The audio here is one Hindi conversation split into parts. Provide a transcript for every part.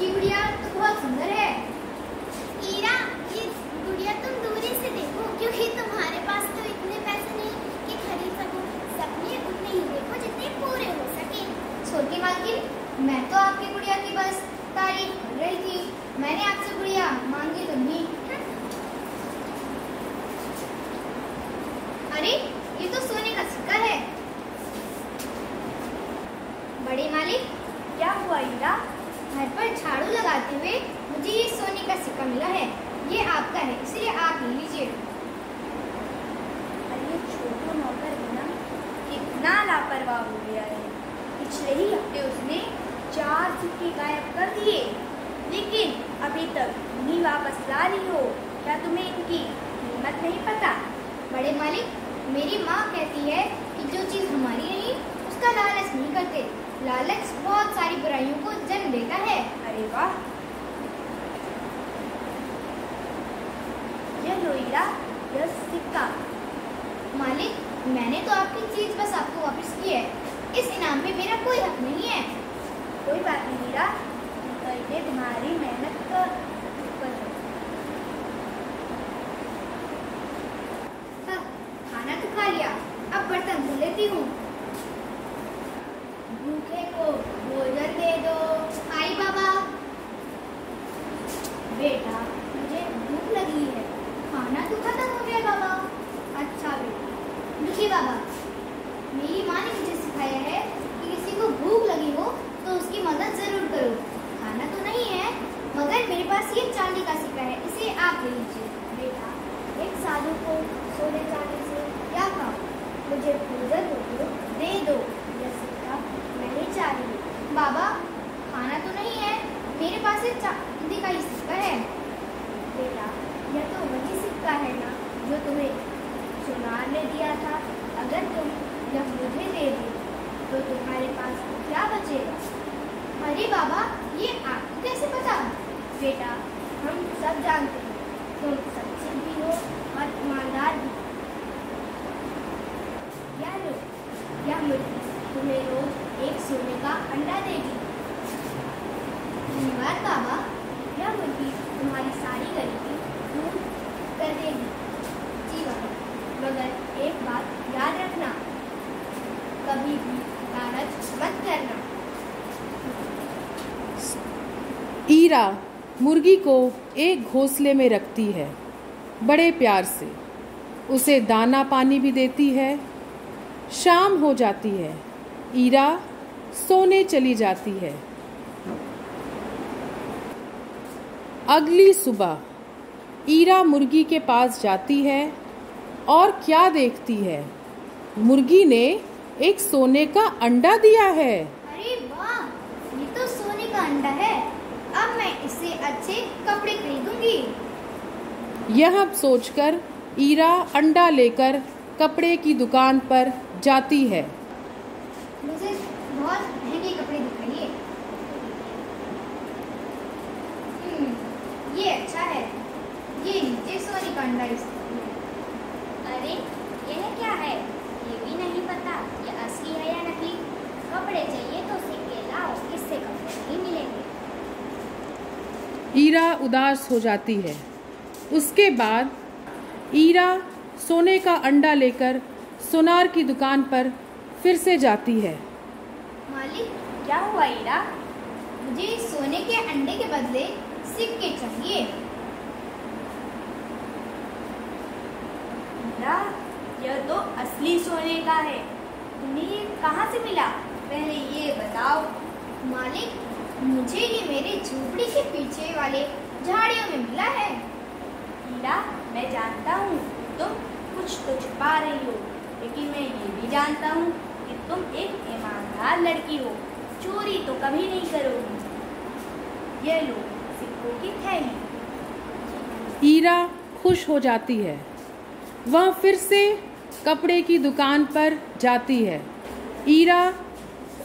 आपकी गुड़िया तो बहुत सुंदर है। ईरा, ये गुड़िया तुम दूरी से देखो, क्योंकि तुम्हारे पास तो इतने पैसे नहीं कि खरीद सको। सपने उतने ही देखो जितने पूरे हो सके। छोटी मालकिन, मैं तो आपकी गुड़िया की बस तारीफ कर रही थी। मैंने आपसे गुड़िया मांगी तो नहीं। अरे, ये तो सोने का सिक्का है। बड़े मालिक, क्या हुआ ईरा? घर पर झाड़ू लगाते हुए मुझे ये सोने का सिक्का मिला है। ये आपका है, इसलिए आप ले लीजिए। अरे छोटू नौकर है ना, कितना लापरवाह हो गया है। पिछले ही हफ्ते उसने 4 सिक्के गायब कर दिए, लेकिन अभी तक नहीं वापस ला रही हो। क्या तुम्हें इनकी कीमत नहीं पता? बड़े मालिक, मेरी माँ कहती है कि जो चीज़ हमारी नहीं उसका लालच नहीं करते। लालच बहुत सारी बुराइयों को जन्म देता है। अरे वाह, यह लो ईरा, यह सिक्का। मालिक, मैंने तो आपकी चीज बस आपको वापस की है। इस इनाम में मेरा कोई हक नहीं है। कोई बात नहीं ईरा, ये तुम्हारी मेहनत का ऊपर है। खाना तो खा लिया, अब बर्तन धो लेती हूँ। भूखे को भोजन दे दो। आई बाबा। बेटा, मुझे भूख लगी है। खाना तो खत्म हो गया बाबा। अच्छा बेटा। देखिए बाबा, मेरी माँ ने मुझे सिखाया है कि किसी को भूख लगी हो तो उसकी मदद जरूर करो। खाना तो नहीं है, मगर मेरे पास ये चांदी का सिक्का है, इसे आप ले लीजिए। बेटा, एक साधु को सोने चांदी से क्या काम? मुझे भोजन दे दो। यह सिक्का मैं नहीं चाह रही। बाबा, खाना तो नहीं है, मेरे पास एक चांदी का ही सिक्का है। बेटा, यह तो वही सिक्का है ना जो तुम्हें सुनार ने दिया था। अगर तुम यह मुझे दे दो तो तुम्हारे पास क्या बचेगा? अरे बाबा, ये आपको कैसे पता? बेटा, हम सब जानते हैं तुम सच्चे भी हो और ईमानदार भी। क्या लो, यह मुर्गी तुम्हें रोज एक सोने का अंडा देगी। धन्यवाद बाबा, यह मुर्गी तुम्हारी सारी गरीबी दूर कर देगी। जी बाबा, मगर एक बात याद रखना, कभी भी लालच मत करना। ईरा मुर्गी को एक घोंसले में रखती है, बड़े प्यार से उसे दाना पानी भी देती है। शाम हो जाती है, ईरा सोने चली जाती है। अगली सुबह ईरा मुर्गी के पास जाती है और क्या देखती है? मुर्गी ने एक सोने का अंडा दिया है। अरे वाह, ये तो सोने का अंडा है। अब मैं इससे अच्छे कपड़े खरीदूंगी। यह सोचकर ईरा अंडा लेकर कपड़े की दुकान पर जाती है। मुझे बहुत महंगे कपड़े दिखाइए। ये अच्छा है। ये नीचे सोने का अंडा इसमें। अरे, यह क्या है? ये भी नहीं पता ये असली है या नकली। कपड़े चाहिए तो सिक्के लाओ, इससे कपड़े नहीं मिलेंगे। ईरा उदास हो जाती है। उसके बाद ईरा सोने का अंडा लेकर सुनार की दुकान पर फिर से जाती है। मालिक, क्या हुआ ईरा? मुझे सोने के अंडे के बदले सिक्के चाहिए। ईरा, यह तो असली सोने का है। तुम्हें ये कहाँ से मिला? पहले ये बताओ। मालिक, मुझे ये मेरे झोपड़ी के पीछे वाले झाड़ियों में मिला है। ईरा, मैं जानता हूँ तुम कुछ तो छुपा रही हो, लेकिन मैं ये भी जानता हूँ कि तुम एक ईमानदार लड़की हो। चोरी तो कभी नहीं करोगी। ये लो सिक्कों की थैली। ईरा खुश हो जाती है। वह फिर से कपड़े की दुकान पर जाती है। ईरा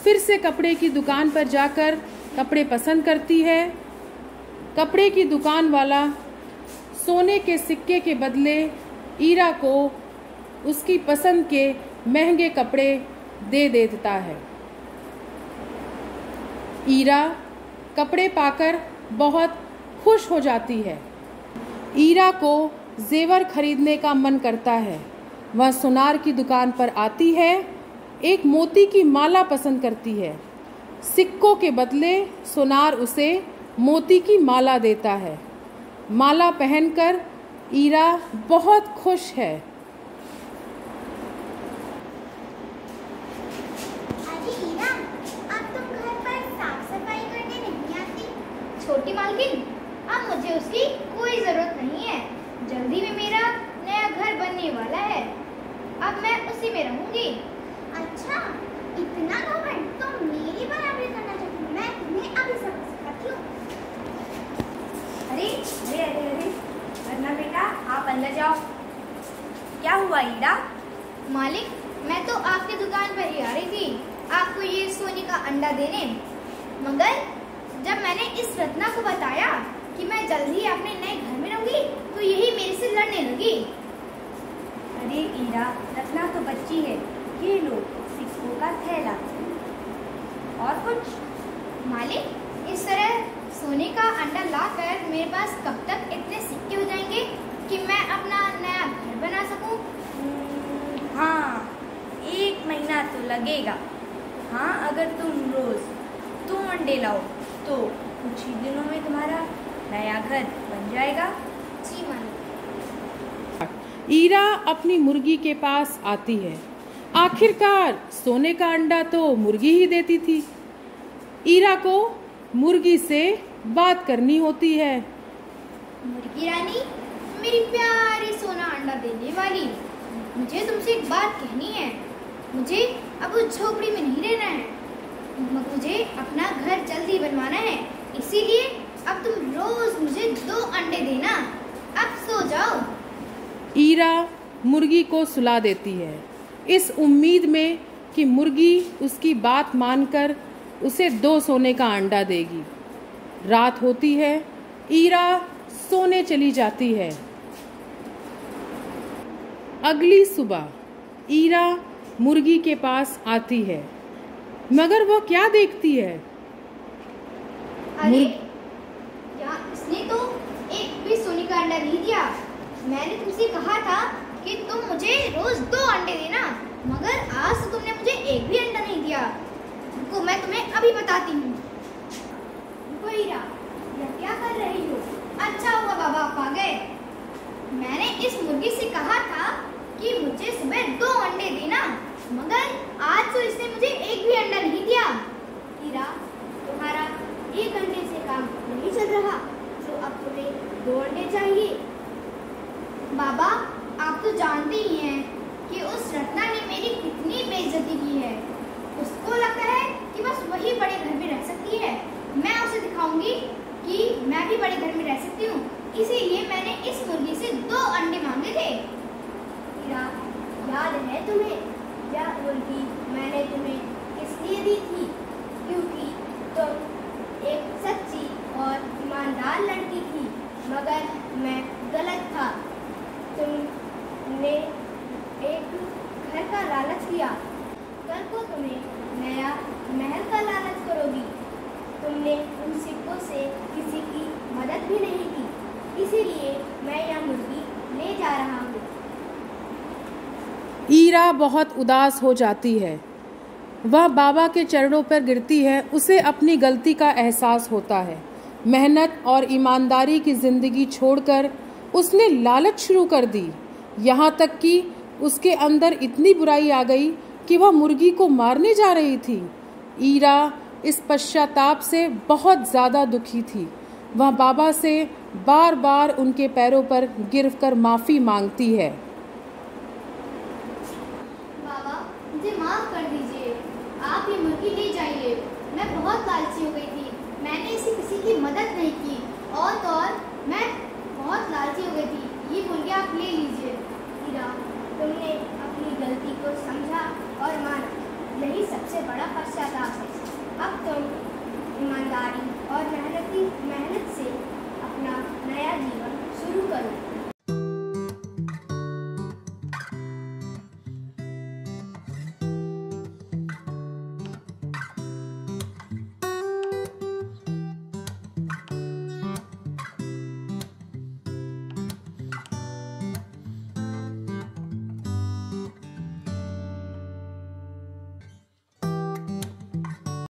फिर से कपड़े की दुकान पर जाकर कपड़े पसंद करती है। कपड़े की दुकान वाला सोने के सिक्के के बदले ईरा को उसकी पसंद के महंगे कपड़े दे देता है। ईरा कपड़े पाकर बहुत खुश हो जाती है। ईरा को जेवर खरीदने का मन करता है। वह सुनार की दुकान पर आती है, एक मोती की माला पसंद करती है। सिक्कों के बदले सुनार उसे मोती की माला देता है। माला पहनकर ईरा बहुत खुश है। अरे ईरा, अब तुम घर पर साफ सफाई करने नहीं आती? छोटी मालकिन, अब मुझे उसकी कोई जरूरत नहीं है। जल्दी में मेरा नया घर बनने वाला है, अब मैं उसी में रहूंगी। अच्छा, इतना घमंड तुम मेरी बराबरी करना चाहती हो? मैं तुम्हें अभी सबक सिखाती हूँ। अरे अरे अरे अरे, वरना बेटा आप अंदर जाओ। क्या हुआ ईरा? मालिक, मैं तो आपकी दुकान पर ही आ रही थी आपको ये सोने का अंडा देने, मगर जब मैंने इस रत्ना को बताया कि मैं जल्दी ही अपने नए घर में रहूंगी तो यही मेरे से लड़ने लगी। अरे ईरा, रत्ना तो बच्ची है, ये लो सिक्कों का थैला। और कुछ? मालिक, इस तरह सोने का अंडा लाकर मेरे पास कब तक इतने सिक्के हो जाएंगे कि मैं अपना नया घर बना सकूं? हाँ, 1 महीना तो लगेगा। हाँ, अगर तुम रोज 2 अंडे लाओ तो कुछ ही दिनों में तुम्हारा नया घर बन जाएगा। जी मालिक। ईरा अपनी मुर्गी के पास आती है। आखिरकार सोने का अंडा तो मुर्गी ही देती थी। ईरा को मुर्गी से बात करनी होती है। मुर्गी रानी, मेरी प्यारी सोना अंडा देने वाली, मुझे तुमसे एक बात कहनी है। मुझे अब उस झोपड़ी में नहीं रहना है, मुझे अपना घर जल्दी बनवाना है। इसीलिए अब तुम रोज मुझे 2 अंडे देना। अब सो जाओ। ईरा मुर्गी को सुला देती है, इस उम्मीद में कि मुर्गी उसकी बात मानकर उसे 2 सोने का अंडा देगी। रात होती है, ईरा सोने चली जाती है। अगली सुबह ईरा मुर्गी के पास आती है, मगर वह क्या देखती है? अरे यार, इसने तो एक भी सोने का अंडा नहीं दिया। मैंने तुमसे कहा था कि तुम मुझे रोज 2 अंडे देना, मगर आज तो तुमने मुझे एक भी अंडा नहीं दिया। रुको, मैं तुम्हें अभी बताती हूँ। रुको हीरा, यह क्या कर रही हो? अच्छा हुआ बाबा आप आ गए। मैंने इस मुर्गी से कहा था कि मुझे सुबह 2 अंडे देना, मगर आज तो इसने मुझे एक भी अंडा नहीं दिया। हीरा, तुम्हारा 1 अंडे से काम नहीं चल रहा, तो अब तुम्हें 2 अंडे चाहिए। बाबा, आप तो जानते ही हैं कि उस रत्ना ने मेरी कितनी बेइज्जती की है। उसको लगता है कि बस वही बड़े घर में रह सकती है। मैं उसे दिखाऊंगी कि मैं भी बड़े घर में रह सकती हूँ। इसीलिए मैंने इस मुर्गी से 2 अंडे मांगे थे। हीरा, याद है तुम्हें यह मुर्गी मैंने तुम्हें इसलिए दी थी क्योंकि तुम एक सच्ची और ईमानदार लड़की थी, मगर मैं गलत था। तुमने एक घर का लालच किया, कल को तुम्हें नया महल का लालच करोगी। तुमने उन सिक्कों से किसी की मदद भी नहीं की, इसीलिए मैं यह मुर्गी ले जा रहा हूँ। ईरा बहुत उदास हो जाती है। वह बाबा के चरणों पर गिरती है। उसे अपनी गलती का एहसास होता है। मेहनत और ईमानदारी की जिंदगी छोड़कर उसने लालच शुरू कर दी। यहाँ तक कि उसके अंदर इतनी बुराई आ गई कि वह मुर्गी को मारने जा रही थी। ईरा इस पश्चाताप से बहुत ज़्यादा दुखी थी। वह बाबा से बार बार उनके पैरों पर गिरकर माफ़ी मांगती है। बाबा, मुझे माफ कर दीजिए, आप ये मुर्गी ले जाइए। मैं बहुत लालची हो गई थी, मैंने इसे किसी की मदद नहीं की, और तो और मैं बहुत लालची हो गई थी। ये मुर्गी आप ले लीजिए।